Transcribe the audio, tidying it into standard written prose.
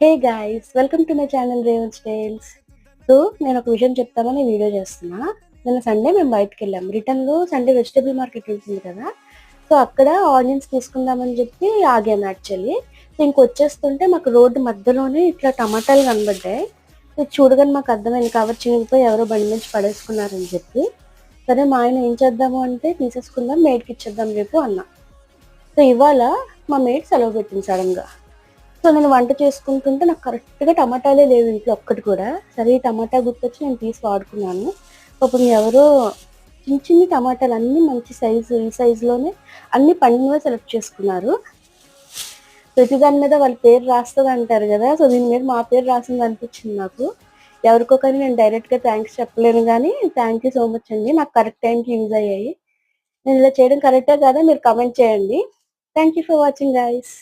Hey guys welcome to my channel Revans tiles. So నేను ఒక విషయం చెప్తామని వీడియో చేస్తున్నా. నిన్న సండే మేము బయటకు వెళ్ళాం. రిటర్న్లో సండే వెజిటబుల్ మార్కెట్ ఉంటుంది కదా, సో అక్కడ ఆనియన్స్ తీసుకుందామని చెప్పి ఆగాము యాక్చువల్లీ. సో ఇంకొచ్చేస్తుంటే మాకు రోడ్డు మధ్యలోనే ఇట్లా టమాటాలు కనబడ్డాయి. సో చూడగానే మాకు అర్థమైంది కవర్ చినిగిపోయి ఎవరో బండి నుంచి పడేసుకున్నారని చెప్పి. సరే మా ఆయన ఏం చేద్దాము అంటే తీసేసుకుందాం, మేడ్కి ఇచ్చేద్దాం రేపు అన్నా. సో ఇవాళ మా మేడ్ సెలవు పెట్టింది సడన్గా. సో నేను వంట చేసుకుంటుంటే నాకు కరెక్ట్‌గా టమాటాలే లేవు ఇంట్లో ఒక్కటి కూడా. సరే ఈ టమాటా గుర్తొచ్చి నేను తీసి వాడుకున్నాను. పాపం ఎవరో చిన్ని చిన్ని టమాటాలు అన్నీ మంచి సైజు, ఈ సైజులోనే అన్నీ పండినవే సెలెక్ట్ చేసుకున్నారు. ప్రతి దాని మీద వాళ్ళ పేరు రాస్తదంటారు గదా, సో దీని మీద మా పేరు రాసిందనిపించింది నాకు. ఎవరికో కానీ నేను డైరెక్ట్‌గా థాంక్స్ చెప్పలేను గానీ, థాంక్ యూ సో మచ్ అండి. నాకు కరెక్ట్ టైంకి యూజ్ అయ్యాయి. నేను ఇలా చేయడం కరెక్టా కాదా మీరు కామెంట్ చేయండి. Thank you for watching guys.